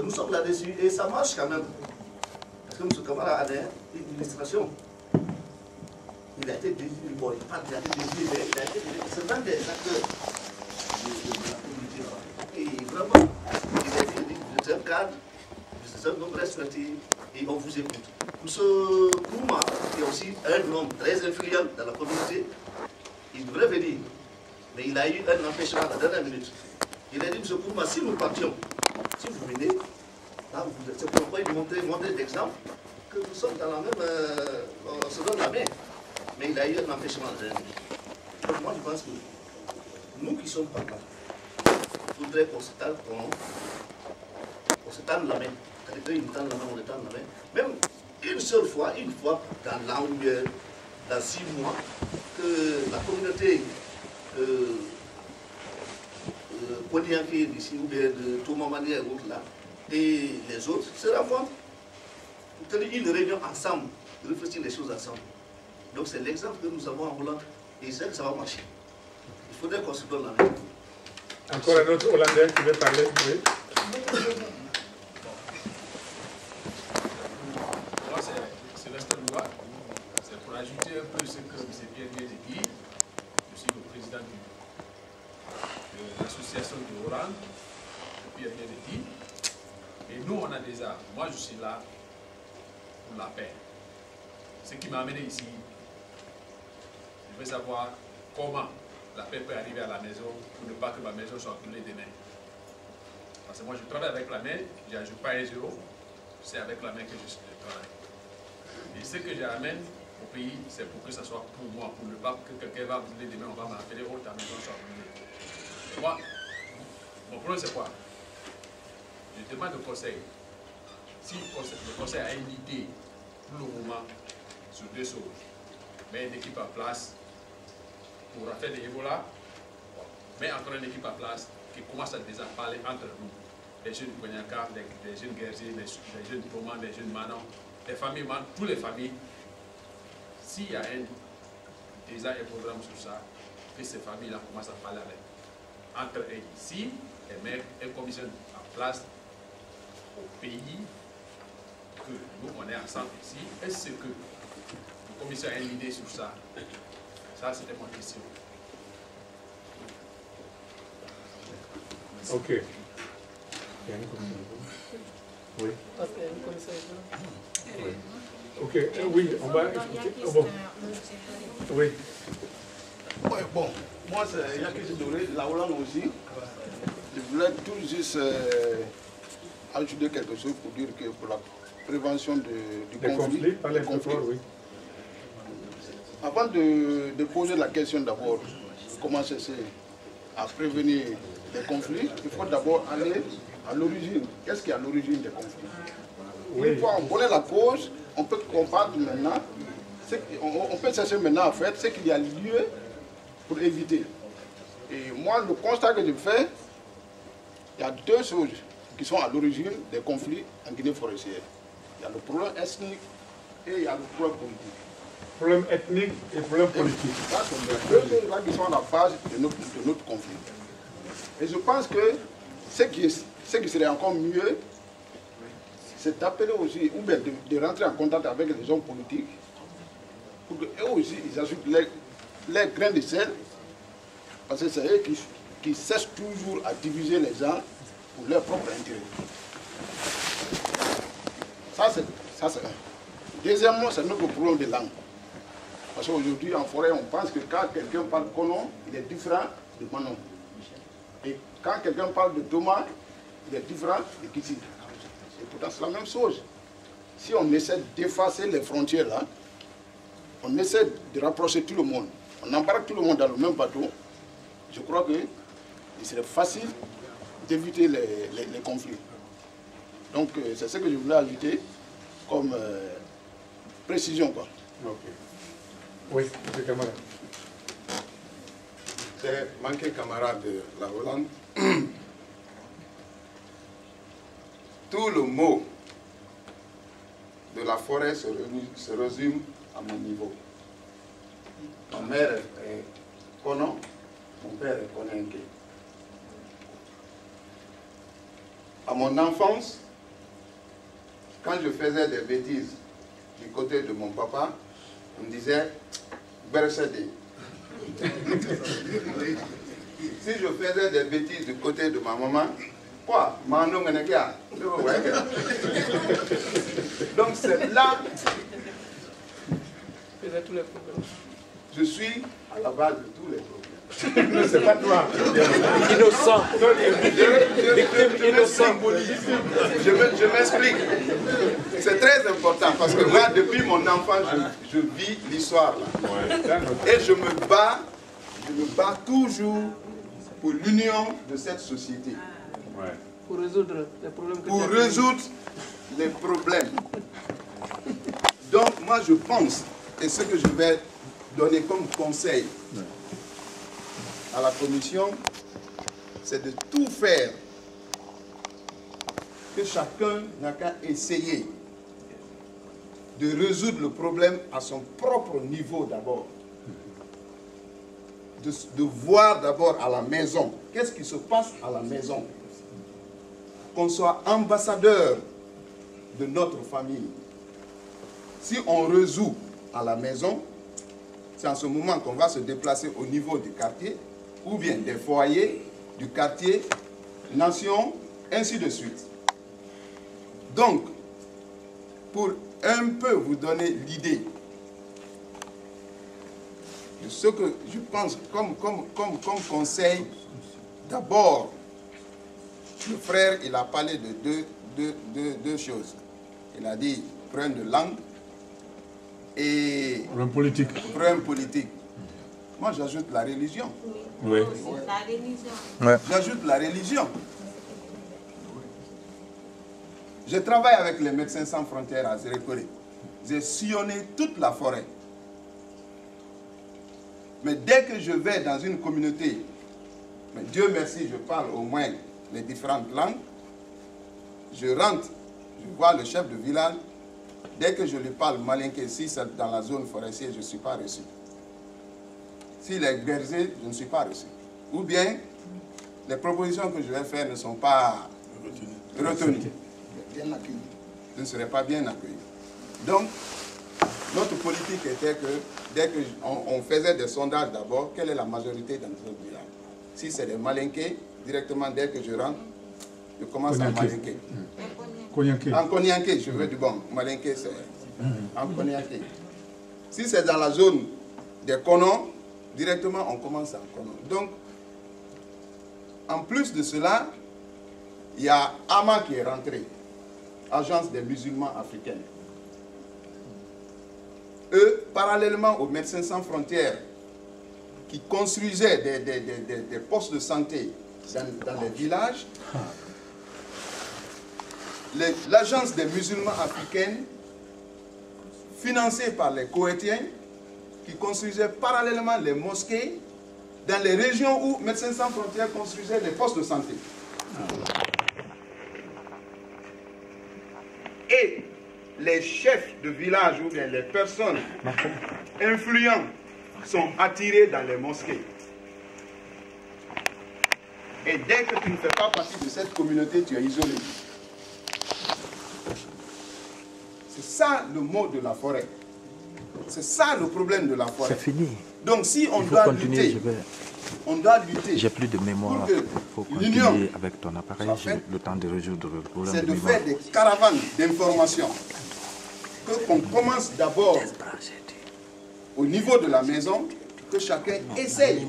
nous sommes là-dessus et ça marche quand même. Parce que M. Camara a une illustration. Il a été désigné, bon, il a été désigné, mais il a été désigné. C'est l'un des acteurs de la communauté là. Et vraiment, il a été dit, vous êtes un cadre, vous êtes un homme respecté et on vous écoute. M. Kouma, qui est aussi un homme très influent dans la communauté, il devrait venir. Mais il a eu un empêchement à la dernière minute. Il a dit, M. Kouma, si nous partions, si vous venez, là, c'est pourquoi il montrer d'exemple que nous sommes dans la même, on se donne la main. Mais il a eu un empêchement à la dernière minute. Donc moi, je pense que nous qui sommes par là, il faudrait qu'on se tende la main. C'est-à-dire qu'ils nous tendent la main, on les tend la main. Même une seule fois, dans l'an ou bien dans 6 mois, que la communauté Konianké d'ici, ou bien de Thomas Mani et autres là, et les autres se rencontrent pour tenir une réunion ensemble, réfléchir les choses ensemble. Donc c'est l'exemple que nous avons en Hollande et je sais que ça va marcher. Il faudrait qu'on se donne la main. Encore un autre Hollandais qui veut parler, oui. Moi, c'est Lester Loua. C'est pour ajouter un peu ce que M. Pierre vient de dire. Je suis le président de l'association de Hollande, Pierre vient de dire. Et nous, on a déjà, moi je suis là pour la paix. Ce qui m'a amené ici, je veux savoir comment la paix peut arriver à la maison pour ne pas que ma maison soit brûlée demain. Parce que moi je travaille avec la main, je n'ajoute pas 1 euro, c'est avec la main que je travaille. Et ce que j'amène au pays, c'est pour que ça soit pour moi, pour ne pas que quelqu'un va brûler demain, on va m'appeler, oh ta maison soit brûlée. Et moi, mon problème c'est quoi? Je demande au conseil, si le conseil a une idée pour le moment sur 2 choses, met une équipe en place pour faire des Ebola, met encore une équipe en place qui commence à déjà parler entre nous, les jeunes Konyaka, les jeunes Guerriers, les jeunes Thomas, les jeunes Manon, les familles, toutes les familles. S'il y a déjà un programme sur ça, que ces familles-là commencent à parler avec entre eux ici, et mettre une commission en place au pays, que nous on est ensemble ici. Est-ce que la commission a une idée sur ça? Ça, c'était ma question. Ok. Il y a une commission. Oui. Oui. Ok, oui, on va écouter. Oh, bon. Oui. Ouais, bon, moi c'est Yaki Doré, la Hollande aussi. Je voulais tout juste ajouter quelque chose pour dire que pour la prévention du conflit. Oui. Avant de poser la question d'abord, comment cesser à prévenir les conflits, il faut d'abord aller à l'origine. Qu'est-ce qui est à l'origine des conflits? Oui. Une fois on connaît la cause, on peut comprendre maintenant, on peut chercher maintenant en fait ce qu'il y a lieu pour éviter. Et moi, le constat que je fais, il y a 2 choses qui sont à l'origine des conflits en Guinée forestière. Il y a le problème ethnique et il y a le problème politique. Problème ethnique et problème politique. Ça, c'est les 2 choses là qui sont à la base de notre conflit. Et je pense que ce qui serait encore mieux, c'est d'appeler aussi, ou bien de rentrer en contact avec les hommes politiques, pour qu'eux aussi, ils ajoutent les grains de sel, parce que c'est eux qui cessent toujours à diviser les gens pour leur propre intérêt. Ça, c'est un. Deuxièmement, c'est notre problème de langue. Parce qu'aujourd'hui, en forêt, on pense que quand quelqu'un parle Konon, il est différent de Manon. Et quand quelqu'un parle de Thomas, il est différent de Kissi. Et pourtant, c'est la même chose. Si on essaie d'effacer les frontières là, on essaie de rapprocher tout le monde, on embarque tout le monde dans le même bateau, je crois qu'il serait facile d'éviter les conflits. Donc, c'est ce que je voulais ajouter comme précision, quoi. Ok. Oui, M. Camara. C'est Manqué Camara de la Hollande. Tout le mot de la forêt se résume à mon niveau. Ma mère est Konon, mon père est Konenke. À mon enfance, quand je faisais des bêtises du côté de mon papa, on me disait Berchadi. Si je faisais des bêtises du côté de ma maman, quoi? Donc c'est là. Je suis à la base de tous les problèmes. C'est pas toi. Innocent. Je m'explique. C'est très important parce que moi, depuis mon enfance, je vis l'histoire là. Et je me bats toujours pour l'union de cette société. Pour résoudre les problèmes. Pour résoudre les problèmes. Donc moi je pense, et ce que je vais donner comme conseil à la commission, c'est de tout faire, que chacun n'a qu'à essayer de résoudre le problème à son propre niveau d'abord. De voir d'abord à la maison, qu'est-ce qui se passe à la maison. Qu'on soit ambassadeur de notre famille. Si on résout à la maison, c'est en ce moment qu'on va se déplacer au niveau du quartier, ou bien des foyers du quartier, nation, ainsi de suite. Donc, pour un peu vous donner l'idée de ce que je pense comme conseil, d'abord, le frère, il a parlé de deux choses. Il a dit problème de langue et Problème politique. problème politique. Moi, j'ajoute la religion. Oui. La religion. Ouais. J'ajoute la religion. Je travaille avec les Médecins Sans Frontières à Zérékoré. J'ai sillonné toute la forêt. Mais dès que je vais dans une communauté, mais Dieu merci, je parle au moins les différentes langues, je rentre, je vois le chef de village, dès que je lui parle malinké, si c'est dans la zone forestière, je ne suis pas reçu. S'il est berger, je ne suis pas reçu. Ou bien, les propositions que je vais faire ne sont pas retenues. Bien accueillies. Je ne serai pas bien accueilli. Donc, notre politique était que, dès qu'on faisait des sondages d'abord, quelle est la majorité dans notre village? Si c'est des malinqués, directement dès que je rentre, je commence à malinquer. Konyanké. En Konyanké, je veux du bon. Malinqué, c'est en Konyanké. Si c'est dans la zone des Konons, directement on commence en Konon. Donc, en plus de cela, il y a AMA qui est rentré, Agence des musulmans africains. Eux, parallèlement aux Médecins Sans Frontières, qui construisaient des postes de santé dans les villages, l'Agence des musulmans africains, financée par les Koweïtiens, qui construisaient parallèlement les mosquées dans les régions où Médecins Sans Frontières construisaient des postes de santé. Et les chefs de village ou bien les personnes influentes sont attirés dans les mosquées. Et dès que tu ne fais pas partie de cette communauté, tu es isolé. C'est ça le mot de la forêt. C'est ça le problème de la forêt. C'est fini. Donc si on Il faut doit continuer, lutter, je vais... on doit lutter. J'ai plus de mémoire. Pour que Il faut l'union continuer avec ton appareil. soit J'ai faite. le temps de résoudre le problème C'est de de mémoire. faire des caravanes d'informations. Qu'on commence d'abord au niveau de la maison, que chacun essaye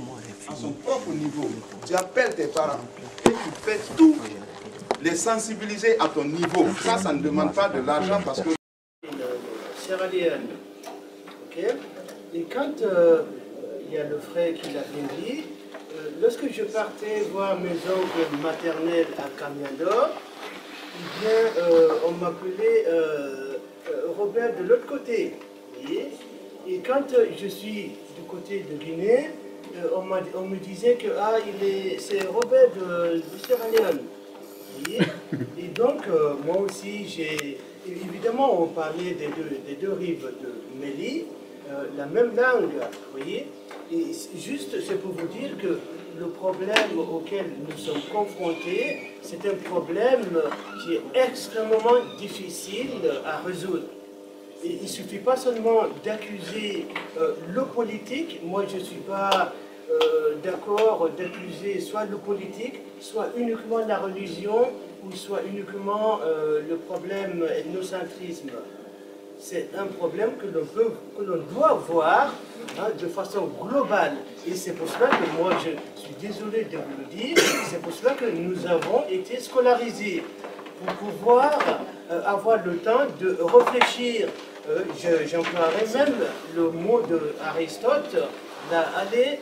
à son propre niveau. Tu appelles tes parents et tu fais tout, les sensibiliser à ton niveau. Ça ne demande pas de l'argent parce que... Sierra Leone. Ok. Et quand il y a le frère qui l'a bien dit, lorsque je partais voir mes oncles maternels à Kamiandor, eh bien, on m'appelait Robert de l'autre côté. Et quand je suis du côté de Guinée, on me disait que c'est Robert de Sierra Leone. Et donc, moi aussi, évidemment, on parlait des deux rives de Méli. la même langue, vous voyez. Et juste, c'est pour vous dire que le problème auquel nous sommes confrontés, c'est un problème qui est extrêmement difficile à résoudre. Et il ne suffit pas seulement d'accuser le politique. Moi, je ne suis pas d'accord d'accuser soit le politique, soit uniquement la religion, ou soit uniquement le problème ethnocentrisme. C'est un problème que l'on doit voir de façon globale. Et c'est pour cela que moi, je suis désolé de vous le dire, c'est pour cela que nous avons été scolarisés, pour pouvoir avoir le temps de réfléchir. J'emploierai même le mot d'Aristote, d'aller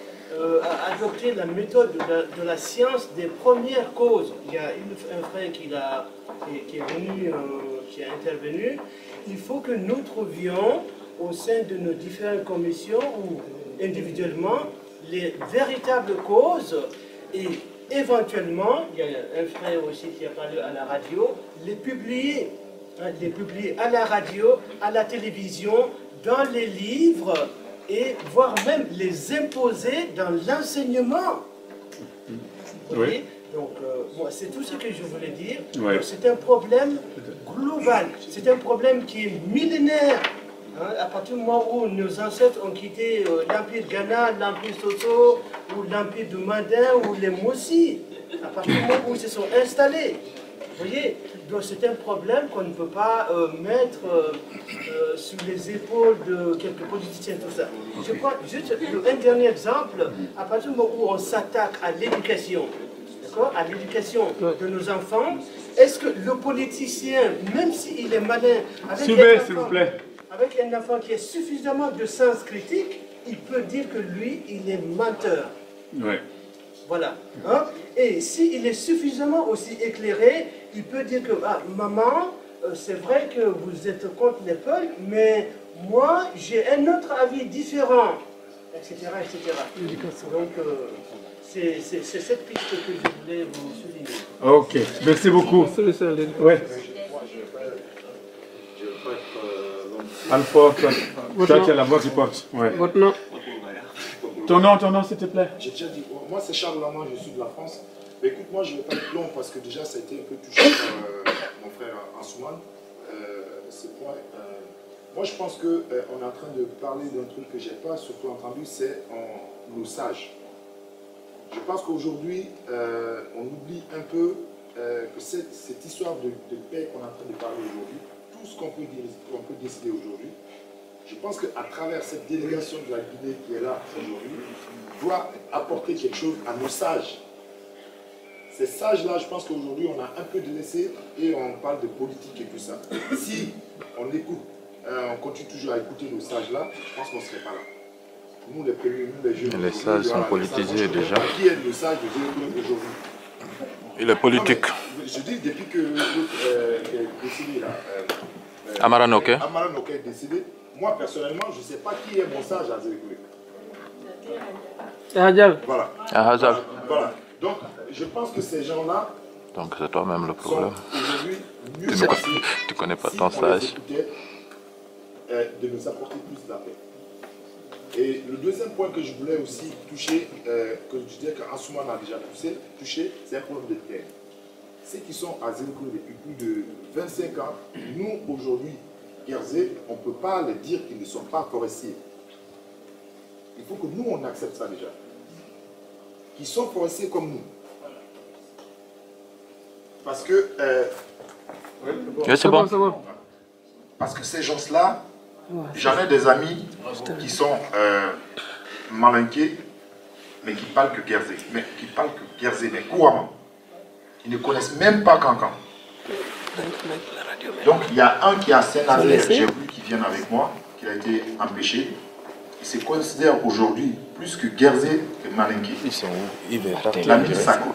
adopter la méthode de la science des premières causes. Il y a un frère qui est venu, qui est intervenu. Il faut que nous trouvions au sein de nos différentes commissions ou individuellement les véritables causes et éventuellement, il y a un frère aussi qui a parlé à la radio, les publier à la radio, à la télévision, dans les livres et voire même les imposer dans l'enseignement. Oui. Donc, c'est tout ce que je voulais dire. Ouais. C'est un problème global. C'est un problème qui est millénaire. À partir du moment où nos ancêtres ont quitté l'Empire Ghana, l'Empire Soso, ou l'Empire du Mandin, ou les Mossi, à partir du moment où ils se sont installés. Vous voyez, donc c'est un problème qu'on ne peut pas mettre sur les épaules de quelques politiciens, tout ça. Je prends juste un dernier exemple. À partir du moment où on s'attaque à l'éducation, à l'éducation de nos enfants, est-ce que le politicien, même s'il est malin, avec un enfant qui a suffisamment de sens critique, il peut dire que lui, il est menteur. Oui. Voilà. Et s'il est suffisamment aussi éclairé, il peut dire que, maman, c'est vrai que vous êtes contre l'école, mais moi, j'ai un autre avis différent, etc. etc. Donc, c'est cette piste que je voulais vous souligner. Ok, merci beaucoup. Ouais. Alfort, toi tu as la voix qui porte. Ouais. Votre nom? Ton nom s'il te plaît. J'ai déjà dit, moi c'est Charles Lamont, je suis de la France. Mais écoute, moi je ne vais pas être long parce que déjà ça a été un peu touché par mon frère Ansouman. Ce point. Moi je pense qu'on est en train de parler d'un truc que je n'ai pas surtout entendu, c'est nos sages. Je pense qu'aujourd'hui, on oublie un peu que cette histoire de paix qu'on est en train de parler aujourd'hui, tout ce qu'on peut décider aujourd'hui, je pense qu'à travers cette délégation de la Guinée qui est là aujourd'hui, doit apporter quelque chose à nos sages. Ces sages-là, je pense qu'aujourd'hui, on a un peu délaissé et on parle de politique et tout ça. Si on écoute, on continue toujours à écouter nos sages-là, je pense qu'on ne serait pas là. Nous, les premiers, nous, les jeunes... Les sages sont politisés déjà. Qui est le sage de Dieu aujourd'hui? Il est politique. Je dis depuis que est décédé là. Amara Noké. Amara Noké est décédé. Moi personnellement, je ne sais pas qui est mon sage à Zélékoulé. Voilà. Voilà. Donc, je pense que ces gens-là. Donc c'est toi-même le problème. Aujourd'hui, mieux placés. Tu connais pas ton sage. De nous apporter plus de la paix. Et le deuxième point que je voulais aussi toucher, que je disais qu'Ansouman a déjà touché, c'est un problème de terre. Ceux qui sont à Zélékoulé depuis plus de 25 ans, nous aujourd'hui, Guerzé, on ne peut pas les dire qu'ils ne sont pas forestiers. Il faut que nous, on accepte ça déjà. Qu'ils sont forestiers comme nous. Parce que... c'est bon. Parce que ces gens-là, j'en ai des amis qui sont malinqués, mais qui parlent que Guerzé. Mais couramment. Ils ne connaissent même pas Cancan. Donc il y a un qui a Saint-Nazaire, j'ai voulu qu'il vienne avec moi, qui a été empêché. Il se considère aujourd'hui plus que Guerzé que Malinké. Ils sont où? Ils veulent partir. L'ami Sako.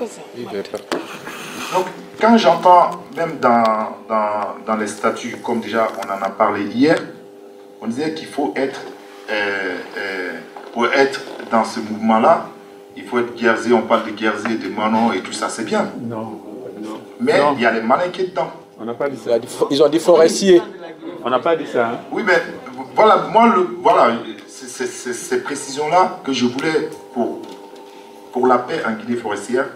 Donc quand j'entends même dans les statuts, comme déjà on en a parlé hier, on disait qu'il faut être, pour être dans ce mouvement-là, il faut être Guerzé, on parle de Guerzé, de Manon et tout ça, c'est bien. Non. Mais il y a les Malinqués dedans. On n'a pas dit ça. Ils ont dit forestier. On n'a pas dit ça. Hein? Oui, mais voilà, moi, voilà, ces précisions-là que je voulais pour la paix en Guinée forestière.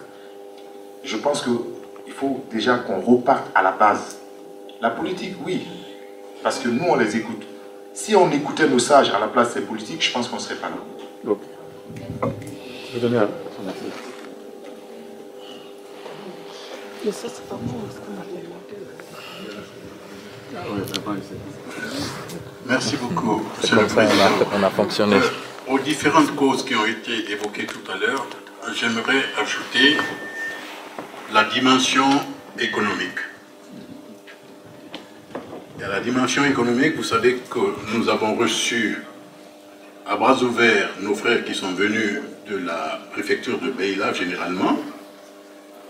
Je pense qu'il faut déjà qu'on reparte à la base. La politique, oui, parce que nous, on les écoute. Si on écoutait nos sages à la place des politiques, je pense qu'on ne serait pas là. Ok. Je vais donner à... Mais ça, c'est pas bon, ce qu'on a fait. Merci beaucoup, Monsieur le Président. On a fonctionné. Aux différentes causes qui ont été évoquées tout à l'heure, j'aimerais ajouter la dimension économique. Et à la dimension économique, vous savez que nous avons reçu à bras ouverts nos frères qui sont venus de la préfecture de Beila généralement.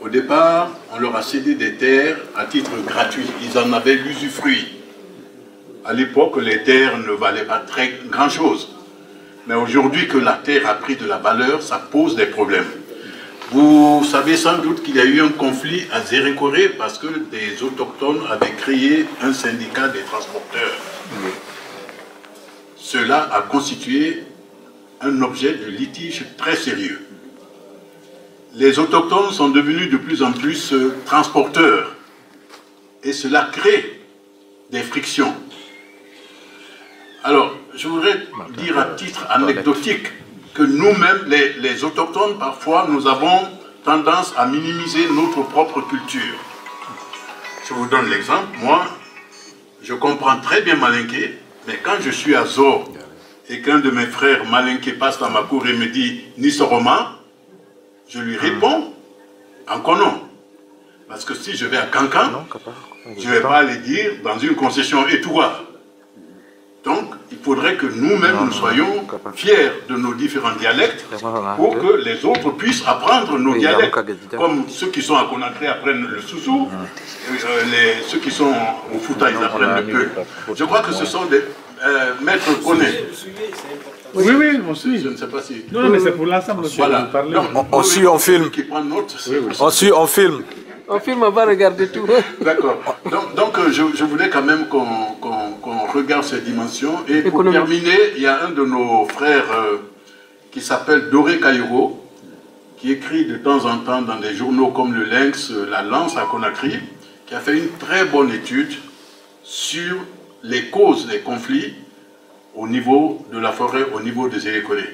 Au départ, on leur a cédé des terres à titre gratuit. Ils en avaient l'usufruit. À l'époque, les terres ne valaient pas très grand-chose. Mais aujourd'hui que la terre a pris de la valeur, ça pose des problèmes. Vous savez sans doute qu'il y a eu un conflit à Zérékoré parce que des autochtones avaient créé un syndicat des transporteurs. Cela a constitué un objet de litige très sérieux. Les autochtones sont devenus de plus en plus transporteurs et cela crée des frictions. Alors, je voudrais dire à titre anecdotique que nous-mêmes, les autochtones, parfois, nous avons tendance à minimiser notre propre culture. Je vous donne l'exemple. Moi, je comprends très bien malinké, mais quand je suis à Zor et qu'un de mes frères malinké passe dans ma cour et me dit « Nisoroma », je lui réponds en konon. Parce que si je vais à Kankan, je ne vais pas aller dire dans une concession étoile. Donc, il faudrait que nous-mêmes, nous soyons fiers de nos différents dialectes pour que les autres puissent apprendre nos dialectes. Comme ceux qui sont à Conakry apprennent le Soussou, ceux qui sont au Fouta, ils apprennent le peu. Je crois que ce sont des maîtres connaissés. Oui, oui, on suit. Je ne sais pas si... Non, mais c'est pour l'ensemble que voilà. vous parlez. On suit, on filme. On suit, on filme. On filme, on va regarder tout. D'accord. Donc je voulais quand même qu'on regarde ces dimensions. Et pour terminer, il y a un de nos frères qui s'appelle Doré Kayoro, qui écrit de temps en temps dans des journaux comme le Lynx, la Lance à Conakry, qui a fait une très bonne étude sur les causes des conflits au niveau de la forêt, au niveau des Zérékoré.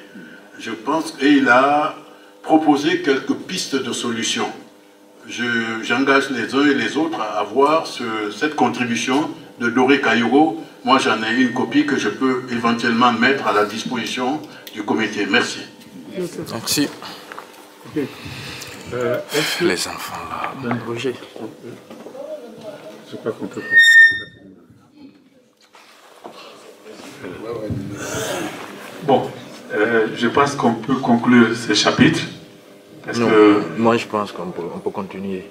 Je pense qu'il a proposé quelques pistes de solutions. J'engage les uns et les autres à voir cette contribution de Doré Kayoro. Moi, j'en ai une copie que je peux éventuellement mettre à la disposition du comité. Merci. Merci. Okay. Les enfants là. Roger. Je crois qu'on peut Bon, je pense qu'on peut conclure ce chapitre. Non, que... Moi, je pense qu'on peut continuer.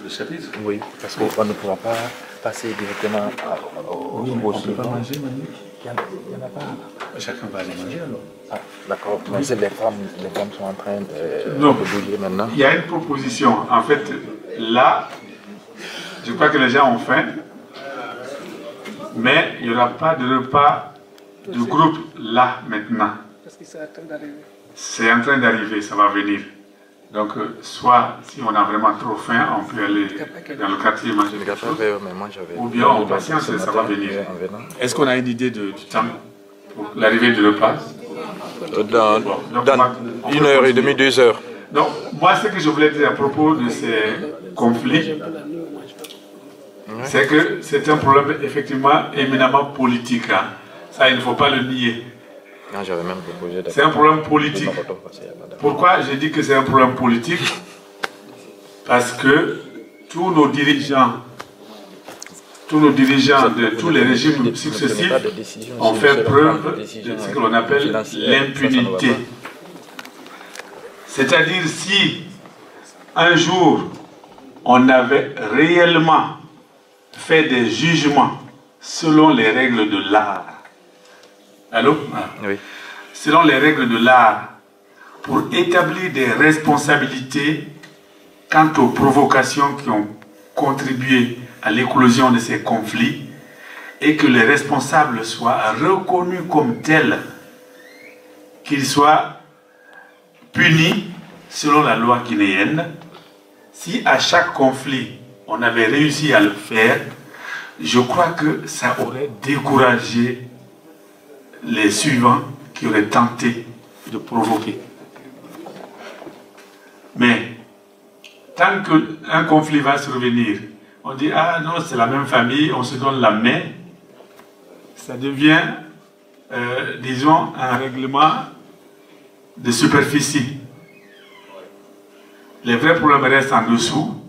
Le chapitre? Oui, parce qu'on ne pourra pas passer directement au on ne peut pas manger, Manu. Il n'y en a pas. Chacun va aller manger alors. Ah, d'accord. Mais les femmes sont en train de bouger maintenant. Il y a une proposition. En fait, là, je crois que les gens ont faim. Mais il n'y aura pas de repas de groupe là maintenant. Parce que c'est en train d'arriver. C'est en train d'arriver, ça va venir. Donc, soit si on a vraiment trop faim, on peut aller dans le quartier manger quelque chose. Ou bien on patiente et ça va venir. Est-ce qu'on a une idée du temps pour l'arrivée du repas? Dans 1h30, 2 heures. Donc, moi, ce que je voulais dire à propos de ces conflits, c'est que c'est un problème effectivement éminemment politique. Hein. Ça, il ne faut pas le nier. C'est un problème politique. Pourquoi je dis que c'est un problème politique? Parce que tous nos dirigeants de tous les régimes successifs ont fait preuve de ce que l'on appelle l'impunité. C'est-à-dire si un jour on avait réellement fait des jugements selon les règles de l'art. Allô? Oui. Selon les règles de l'art, pour établir des responsabilités quant aux provocations qui ont contribué à l'éclosion de ces conflits et que les responsables soient reconnus comme tels qu'ils soient punis selon la loi guinéenne. Si à chaque conflit, on avait réussi à le faire, je crois que ça aurait découragé les suivants qui auraient tenté de provoquer. Mais tant qu'un conflit va survenir, on dit « Ah non, c'est la même famille, on se donne la main », ça devient, disons, un règlement de superficie. Les vrais problèmes restent en dessous.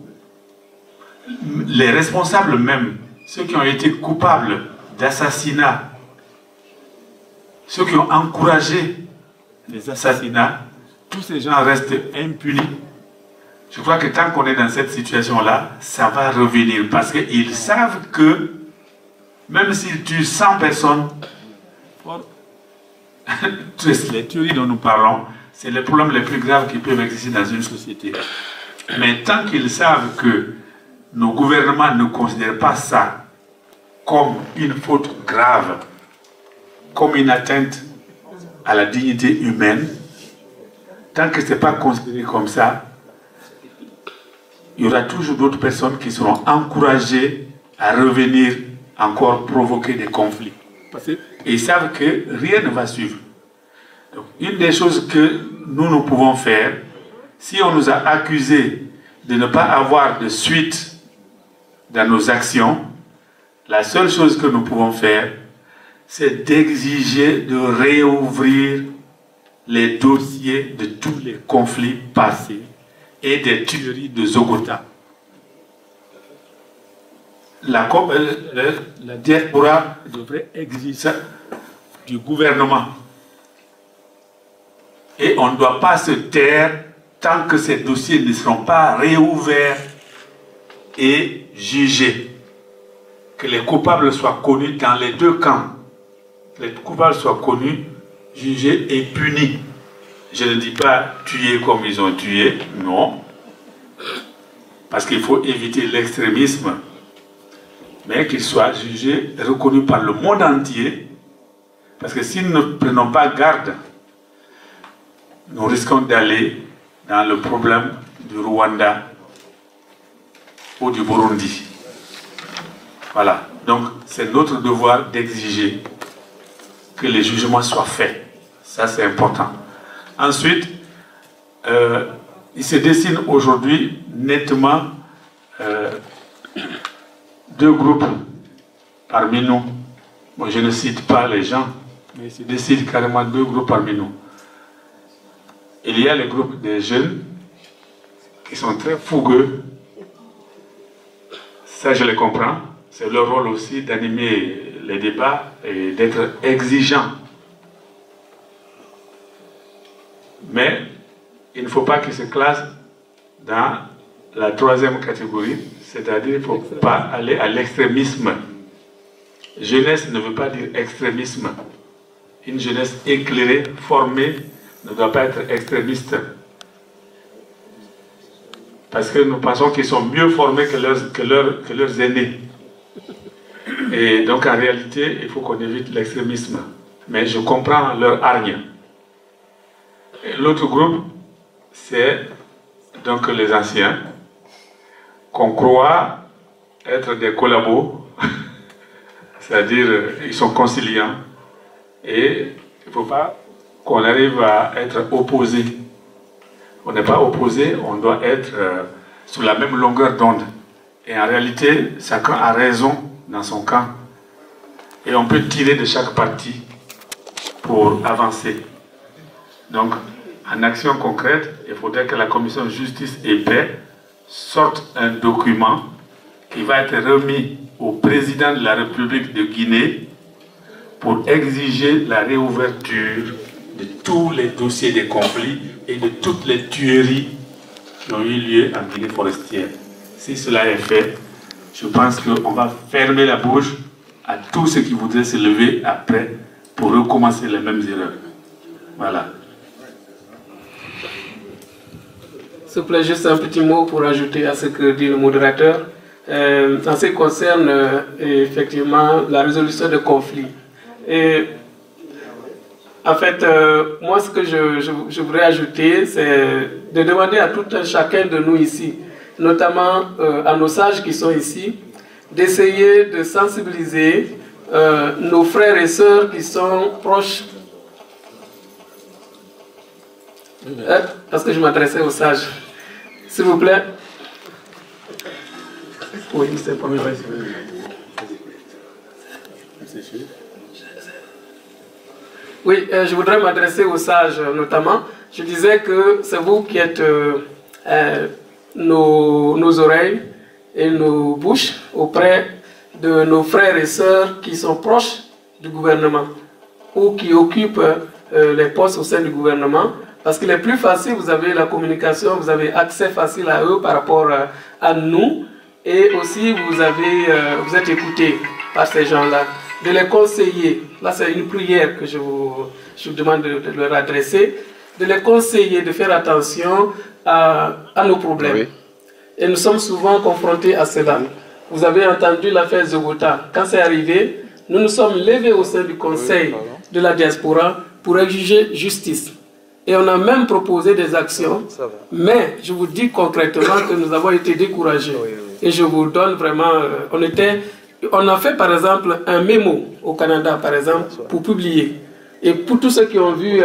Les responsables même, ceux qui ont été coupables d'assassinat, ceux qui ont encouragé les assassinats, tous ces gens restent impunis. Je crois que tant qu'on est dans cette situation-là, ça va revenir parce qu'ils savent que même s'ils tuent 100 personnes, les tueries dont nous parlons, c'est les problèmes les plus graves qui peuvent exister dans une société. Mais tant qu'ils savent que nos gouvernements ne considèrent pas ça comme une faute grave, comme une atteinte à la dignité humaine, tant que ce n'est pas considéré comme ça, il y aura toujours d'autres personnes qui seront encouragées à revenir encore provoquer des conflits. Et ils savent que rien ne va suivre. Donc, une des choses que nous pouvons faire, si on nous a accusés de ne pas avoir de suite dans nos actions, la seule chose que nous pouvons faire, c'est d'exiger de réouvrir les dossiers de tous les conflits passés et des tueries de Zogota. La diaspora devrait exiger ça du gouvernement. Et on ne doit pas se taire tant que ces dossiers ne seront pas réouverts et jugés. Que les coupables soient connus dans les deux camps. Que les coupables soient connus, jugés et punis. Je ne dis pas tuer comme ils ont tué, non. Parce qu'il faut éviter l'extrémisme. Mais qu'ils soient jugés, reconnus par le monde entier. Parce que si nous ne prenons pas garde, nous risquons d'aller dans le problème du Rwanda ou du Burundi. Voilà. Donc, c'est notre devoir d'exiger que les jugements soient faits. Ça, c'est important. Ensuite, il se dessine aujourd'hui nettement deux groupes parmi nous. Bon, je ne cite pas les gens, mais il se dessine carrément deux groupes parmi nous. Il y a le groupe des jeunes qui sont très fougueux. Ça, je les comprends. C'est leur rôle aussi d'animer les débats et d'être exigeants. Mais il ne faut pas qu'ils se classent dans la troisième catégorie, c'est-à-dire qu'il ne faut pas aller à l'extrémisme. Jeunesse ne veut pas dire extrémisme. Une jeunesse éclairée, formée, ne doit pas être extrémiste. Parce que nous pensons qu'ils sont mieux formés que leurs aînés. Et donc en réalité, il faut qu'on évite l'extrémisme. Mais je comprends leur hargne. L'autre groupe, c'est donc les anciens, qu'on croit être des collabos, c'est-à-dire ils sont conciliants. Et il ne faut pas qu'on arrive à être opposés. On n'est pas opposés, on doit être sur la même longueur d'onde. Et en réalité, chacun a raison dans son camp. Et on peut tirer de chaque partie pour avancer. Donc, en action concrète, il faudrait que la Commission de justice et paix sorte un document qui va être remis au président de la République de Guinée pour exiger la réouverture de tous les dossiers des conflits et de toutes les tueries qui ont eu lieu en Guinée forestière. Si cela est fait, je pense qu'on va fermer la bouche à tous ceux qui voudraient se lever après pour recommencer les mêmes erreurs. Voilà. S'il vous plaît, juste un petit mot pour ajouter à ce que dit le modérateur. En ce qui concerne effectivement la résolution de conflits. Et En fait, moi, ce que je voudrais ajouter, c'est de demander à tout un chacun de nous ici, notamment à nos sages qui sont ici, d'essayer de sensibiliser nos frères et sœurs qui sont proches. Parce que je m'adressais aux sages. S'il vous plaît. Oui, c'est pas vrai. Oui, je voudrais m'adresser aux sages notamment. Je disais que c'est vous qui êtes nos oreilles et nos bouches auprès de nos frères et sœurs qui sont proches du gouvernement ou qui occupent les postes au sein du gouvernement. Parce qu'il est plus facile, vous avez la communication, vous avez accès facile à eux par rapport à nous. Et aussi, vous êtes écoutés par ces gens-là. De les conseiller, là c'est une prière que je vous demande de leur adresser, de les conseiller, de faire attention à nos problèmes. Oui. Et nous sommes souvent confrontés à cela. Vous avez entendu l'affaire Zogota. Quand c'est arrivé, nous nous sommes levés au sein du Conseil de la diaspora pour exiger justice. Et on a même proposé des actions, mais je vous dis concrètement que nous avons été découragés. Et je vous donne vraiment... On a fait par exemple un mémo au Canada, par exemple, pour publier. Et pour tous ceux qui ont vu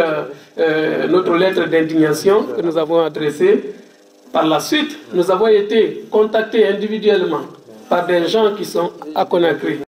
notre lettre d'indignation que nous avons adressée, par la suite, nous avons été contactés individuellement par des gens qui sont à Conakry.